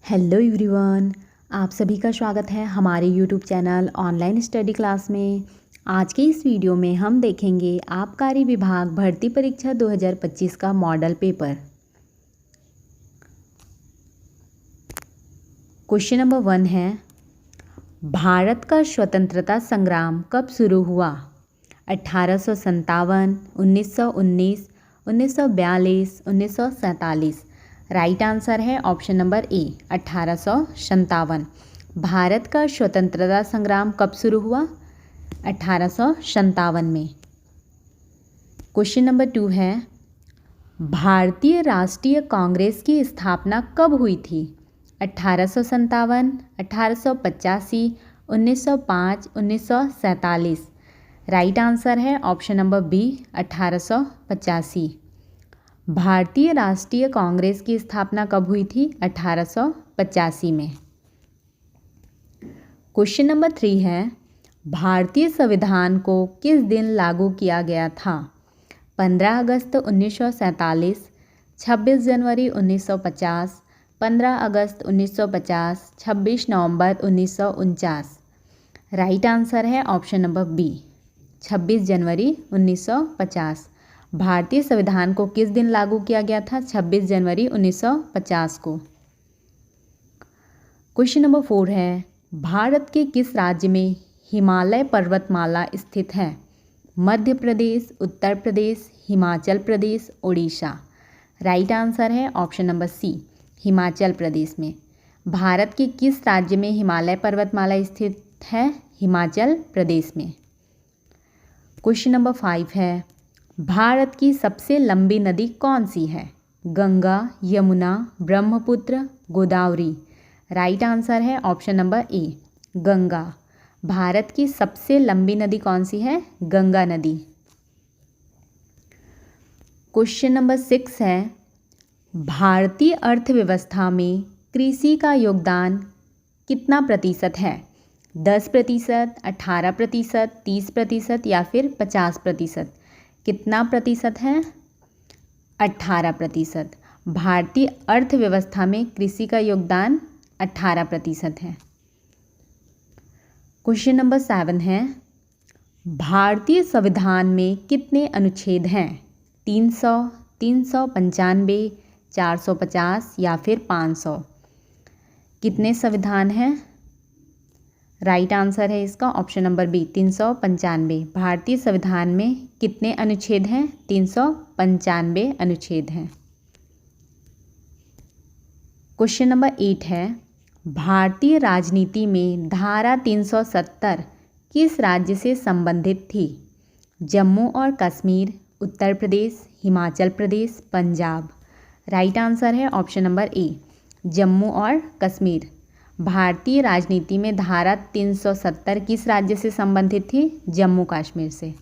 Hello everyone, आप सभी का स्वागत है हमारे YouTube channel online study class में। आज के इस वीडियो में हम देखेंगे आबकारी विभाग भर्ती परीक्षा 2025 का मॉडल पेपर। क्वेश्चन नंबर 1 है, भारत का स्वतंत्रता संग्राम कब शुरू हुआ? 1857, 1919, 1942, 1947। राइट आंसर है ऑप्शन नंबर ए 1857। भारत का स्वतंत्रता संग्राम कब शुरू हुआ? 1857 में। क्वेश्चन नंबर 2 है, भारतीय राष्ट्रीय कांग्रेस की स्थापना कब हुई थी? 1857, 1885, 1905, 1947। राइट आंसर है ऑप्शन नंबर बी 1885। भारतीय राष्ट्रीय कांग्रेस की स्थापना कब हुई थी? 1885 में। क्वेश्चन नंबर 3 है, भारतीय संविधान को किस दिन लागू किया गया था? 15 अगस्त 1947, 26 जनवरी 1950, 15 अगस्त 1950, 26 नवंबर 1949। राइट आंसर है ऑप्शन नंबर बी 26 जनवरी 1950। भारतीय संविधान को किस दिन लागू किया गया था? 26 जनवरी 1950 को। क्वेश्चन नंबर 4 है, भारत के किस राज्य में हिमालय पर्वतमाला स्थित है? मध्य प्रदेश, उत्तर प्रदेश, हिमाचल प्रदेश, उड़ीसा। राइट आंसर है ऑप्शन नंबर सी हिमाचल प्रदेश में। भारत के किस राज्य में हिमालय पर्वतमाला स्थित है? हिमाचल प्रदेश में। क्वेश्चन नंबर 5 है, भारत की सबसे लंबी नदी कौन सी है? गंगा, यमुना, ब्रह्मपुत्र, गोदावरी। राइट आंसर है option number A Ganga. Bharat की सबसे लंबी नदी कौन सी है? गंगा नदी। क्वेश्चन नंबर 6 है, भारतीय अर्थव्यवस्था में कृषि का योगदान कितना प्रतिशत है? 10%, 18%, 30% या फिर 50%? कितना प्रतिशत है? 18%। भारतीय अर्थव्यवस्था में कृषि का योगदान 18% है। क्वेश्चन नंबर 7 है, भारतीय संविधान में कितने अनुच्छेद हैं? 300, 395, 450 या फिर 500? कितने संविधान हैं? राइट आंसर है इसका ऑप्शन नंबर बी 395। भारतीय संविधान में कितने अनुच्छेद हैं? 395 अनुच्छेद हैं। क्वेश्चन नंबर 8 है, भारतीय राजनीति में धारा 370 किस राज्य से संबंधित थी? जम्मू और कश्मीर, उत्तर प्रदेश, हिमाचल प्रदेश, पंजाब। राइट आंसर है ऑप्शन नंबर ए जम्मू और कश्मीर। भारतीय राजनीति में धारा 370 किस राज्य से संबंधित थी? जम्मू कश्मीर से।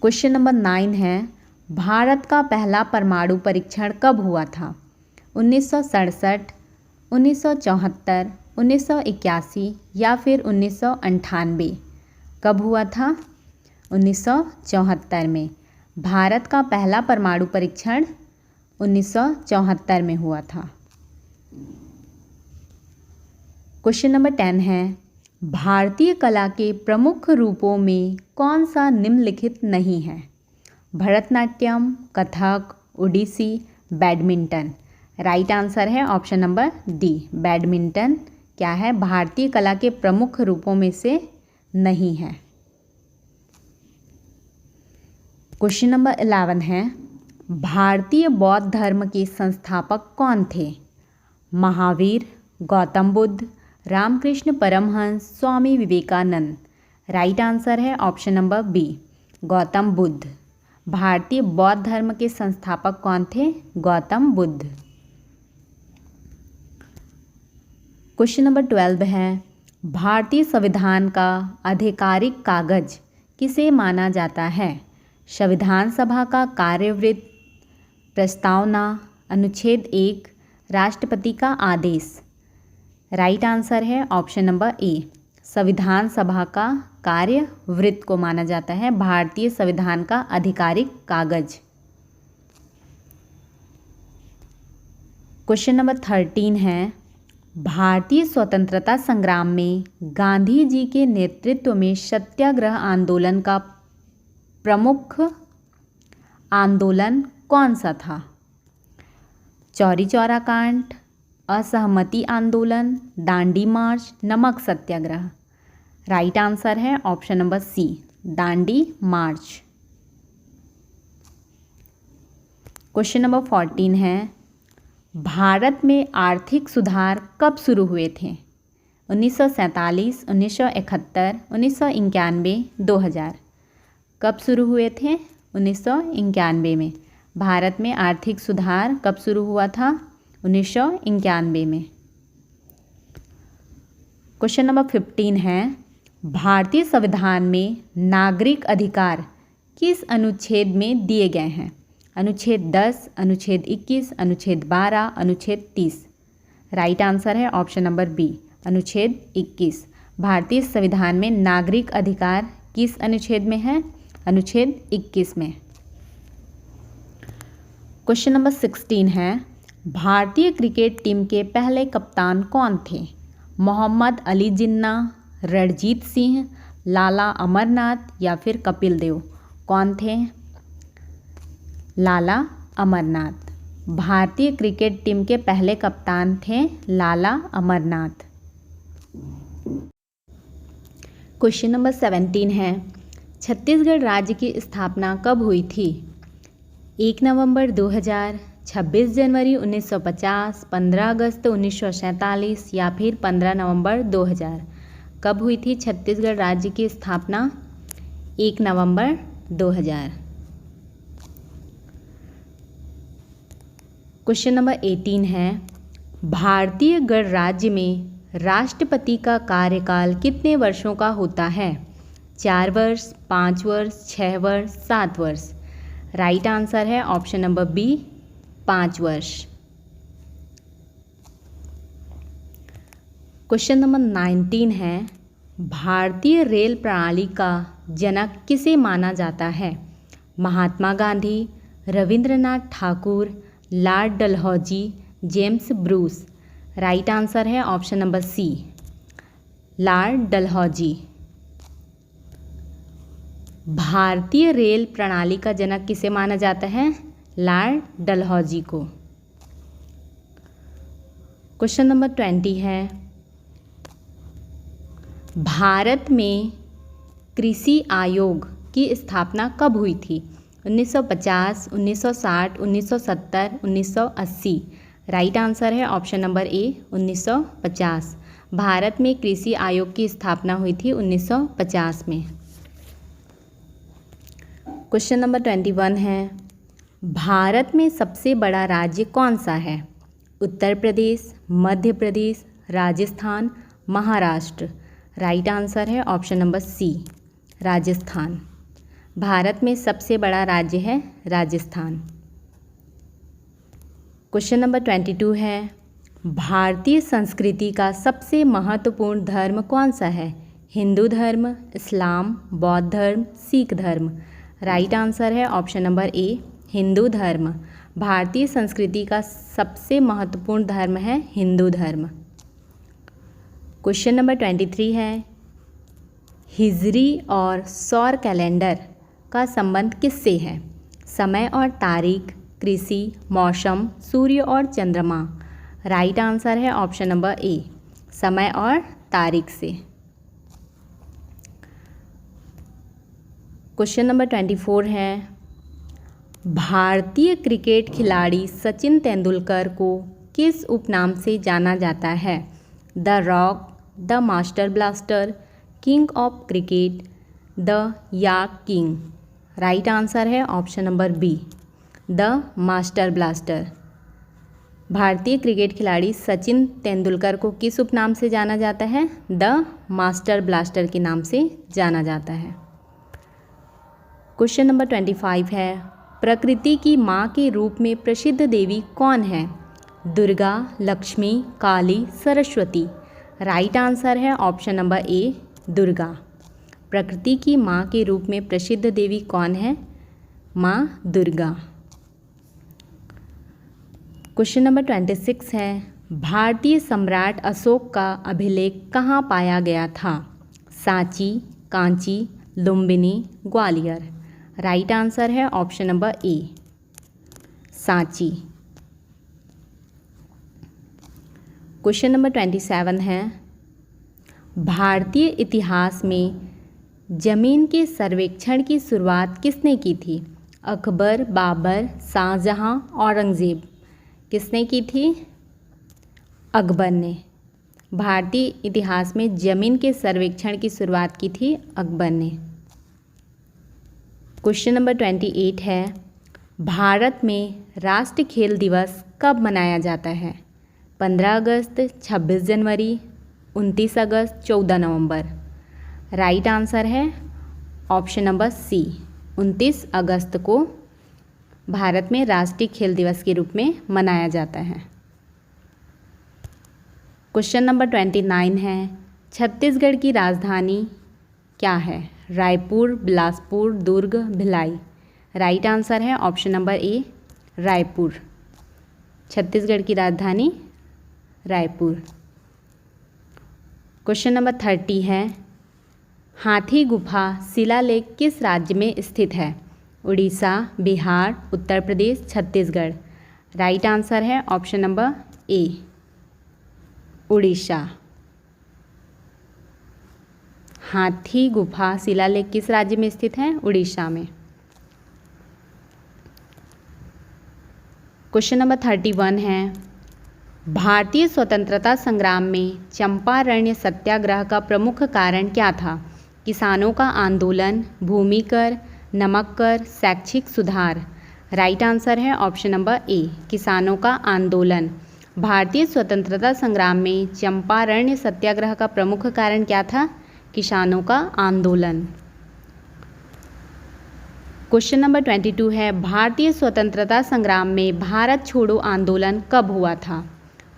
क्वेश्चन नंबर 9 है, भारत का पहला परमाणु परीक्षण कब हुआ था? 1967, 1974, 1981 या फिर 1998? कब हुआ था? 1974 में। भारत का पहला परमाणु परीक्षण 1974 में हुआ था। क्वेश्चन नंबर 10 है, भारतीय कला के प्रमुख रूपों में कौन सा निम्नलिखित नहीं है? Bharatanatyam, Kathak, Odissi, badminton. Right answer है ऑप्शन नंबर डी बैडमिंटन क्या है? भारतीय कला के प्रमुख रूपों में से नहीं है। क्वेश्चन नंबर 11 है, भारतीय बौद्ध धर्म के संस्थापक कौन थे? महावीर, गौतम बुद्ध, रामकृष्ण परमहंस, स्वामी विवेकानंद। राइट आंसर है option number B Gautam Buddha. भारतीय बौद्ध धर्म के संस्थापक कौन थे? गौतम बुद्ध। क्वेश्चन नंबर 12 है, भारतीय संविधान का आधिकारिक कागज किसे माना जाता है? संविधान सभा का कार्यवृत्त, प्रस्तावना, अनुच्छेद 1, राष्ट्रपति का आदेश। राइट आंसर है ऑप्शन नंबर ए संविधान सभा का कार्यवृत्त को माना जाता है भारतीय संविधान का आधिकारिक कागज। क्वेश्चन नंबर 13 है, भारतीय स्वतंत्रता संग्राम में गांधी जी के नेतृत्व में सत्याग्रह आंदोलन का प्रमुख आंदोलन कौन सा था? चौरी चौरा कांड, असहमति आंदोलन, दांडी मार्च, नमक सत्याग्रह। राइट आंसर है ऑप्शन नंबर सी, दांडी मार्च। क्वेश्चन नंबर 14 है, भारत में आर्थिक सुधार कब शुरू हुए थे? 1947, 1971, 1991, 2000। कब शुरू हुए थे? 1991 में। भारत में आर्थिक सुधार कब शुरू हुआ था? 1991 में। क्वेश्चन नंबर 15 है, भारतीय संविधान में नागरिक अधिकार किस अनुच्छेद में दिए गए हैं? अनुच्छेद 10, अनुच्छेद 21, अनुच्छेद 12, अनुच्छेद 30। राइट आंसर है ऑप्शन नंबर बी, अनुच्छेद 21। भारतीय संविधान में नागरिक अधिकार किस अनुच्छेद में है? अनुच्छेद 21 में। क्वेश्चन नंबर 16 है, भारतीय क्रिकेट टीम के पहले कप्तान कौन थे? मोहम्मद अली जिन्ना, रणजीत सिंह, लाला अमरनाथ या फिर कपिल देव। कौन थे? लाला अमरनाथ। भारतीय क्रिकेट टीम के पहले कप्तान थे लाला अमरनाथ। क्वेश्चन नंबर 17 है, छत्तीसगढ़ राज्य की स्थापना कब हुई थी? 1 नवंबर 2000, 26 जनवरी 1950, 15 अगस्त 1947 या फिर 15 नवंबर 2000। कब हुई थी छत्तीसगढ़ राज्य की स्थापना? 1 नवंबर 2000। क्वेश्चन नंबर 18 है, भारतीय गणराज्य में राष्ट्रपति का कार्यकाल कितने वर्षों का होता है? 4 वर्ष, 5 वर्ष, 6 वर्ष, 7 वर्ष। राइट आंसर है ऑप्शन नंबर बी, 5 वर्ष। क्वेश्चन नंबर 19 है, भारतीय रेल प्रणाली का जनक किसे माना जाता है? Mahatma Gandhi, Rabindranath Thakur, lord Dalhousie, James Bruce. Right answer है option number C, lord Dalhousie. भारतीय रेल प्रणाली का जनक किसे माना जाता है? लॉर्ड डलहौजी को। क्वेश्चन नंबर 20 है, भारत में कृषि आयोग की स्थापना कब हुई थी? 1950, 1960, 1970, 1980। राइट आंसर है ऑप्शन नंबर ए, 1950। भारत में कृषि आयोग की स्थापना हुई थी 1950 में। क्वेश्चन नंबर 21 है, भारत में सबसे बड़ा राज्य कौन सा है? उत्तर प्रदेश, मध्य प्रदेश, राजस्थान, महाराष्ट्र। राइट आंसर है option number C, Rajasthan. Bharat में सबसे बड़ा राज्य है राजस्थान। क्वेश्चन नंबर 22 है, भारतीय संस्कृति का सबसे महत्वपूर्ण धर्म कौन सा है? हिंदू धर्म, इस्लाम, बौद्ध धर्म, सिख धर्म। राइट आंसर है ऑप्शन नंबर ए, हिंदू धर्म। भारतीय संस्कृति का सबसे महत्वपूर्ण धर्म है हिंदू धर्म। क्वेश्चन नंबर 23 है, हिजरी और सौर कैलेंडर का संबंध किससे है? समय और तारीख, कृषि, मौसम, सूर्य और चंद्रमा। राइट आंसर है ऑप्शन नंबर ए, समय और तारीख से। क्वेश्चन नंबर 24 है, भारतीय क्रिकेट खिलाड़ी सचिन तेंदुलकर को किस उपनाम से जाना जाता है? The rock, the master blaster, king of cricket, the yak king. Right answer है option number B, the master blaster. भारतीय क्रिकेट खिलाड़ी सचिन तेंदुलकर को किस उपनाम से जाना जाता है? द मास्टर ब्लास्टर के नाम से जाना जाता है। क्वेश्चन नंबर 25 है, प्रकृति की माँ के रूप में प्रसिद्ध देवी कौन है? दुर्गा, लक्ष्मी, काली, सरस्वती। राइट आंसर है ऑप्शन नंबर ए, दुर्गा। प्रकृति की माँ के रूप में प्रसिद्ध देवी कौन है? माँ दुर्गा। क्वेश्चन नंबर 26 है, भारतीय सम्राट अशोक का अभिलेख कहाँ पाया गया था? सांची, कांची, लुम्बिनी, ग्वालियर। राइट आंसर है option number A, Sanchi. Question number 27 है, भारतीय इतिहास में जमीन के सर्वेक्षण की शुरुआत किसने की थी? अकबर, बाबर, शाहजहां, औरंगजेब। किसने की थी? अकबर ने। भारतीय इतिहास में जमीन के सर्वेक्षण की शुरुआत की थी अकबर ने। क्वेश्चन नंबर 28 है, भारत में राष्ट्रीय खेल दिवस कब मनाया जाता है? 15 अगस्त, 26 जनवरी, 29 अगस्त, 14 नवंबर। राइट आंसर है ऑप्शन नंबर सी, 29 अगस्त को भारत में राष्ट्रीय खेल दिवस के रूप में मनाया जाता है। क्वेश्चन नंबर 29 है, छत्तीसगढ़ की राजधानी क्या है? रायपुर, बिलासपुर, दुर्ग, भिलाई। राइट आंसर है option number A, Raipur. Chhattisgarh की राजधानी रायपुर। क्वेश्चन नंबर 30 है, हाथी गुफा शिलालेख किस राज्य में स्थित है? उड़ीसा, बिहार, उत्तर प्रदेश, छत्तीसगढ़। राइट आंसर है ऑप्शन नंबर ए, उड़ीसा। हाथी गुफा शिलालेख किस राज्य में स्थित है? उड़ीसा में। क्वेश्चन नंबर 31 है, भारतीय स्वतंत्रता संग्राम में चंपारण्य सत्याग्रह का प्रमुख कारण क्या था? किसानों का आंदोलन, भूमि कर, नमक कर, शैक्षिक सुधार। राइट आंसर है ऑप्शन नंबर ए, किसानों का आंदोलन। भारतीय स्वतंत्रता संग्राम में चंपारण्य सत्याग्रह का प्रमुख कारण क्या था? किसानों का आंदोलन। क्वेश्चन नंबर 22 है, भारतीय स्वतंत्रता संग्राम में भारत छोड़ो आंदोलन कब हुआ था?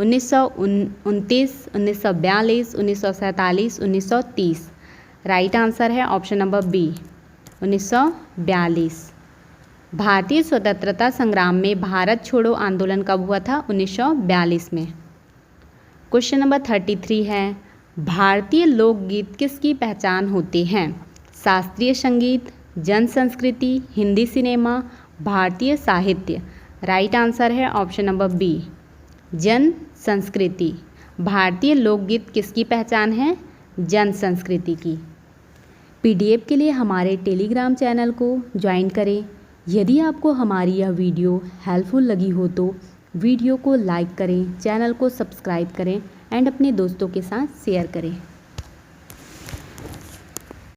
1929, 1942, 1947, 1930। राइट आंसर है ऑप्शन नंबर बी, 1942। भारतीय स्वतंत्रता संग्राम में भारत छोड़ो आंदोलन कब हुआ था? 1942 में। क्वेश्चन नंबर 33 है, भारतीय लोकगीत किसकी पहचान होते हैं? शास्त्रीय संगीत, जन संस्कृति, हिंदी सिनेमा, भारतीय साहित्य। राइट आंसर है ऑप्शन नंबर बी, जन संस्कृति। भारतीय लोकगीत किसकी पहचान है? जन संस्कृति की। पीडीएफ के लिए हमारे टेलीग्राम चैनल को ज्वाइन करें। यदि आपको हमारी यह वीडियो हेल्पफुल लगी हो तो वीडियो को लाइक करें, चैनल को सब्सक्राइब करें एंड अपने दोस्तों के साथ शेयर करें।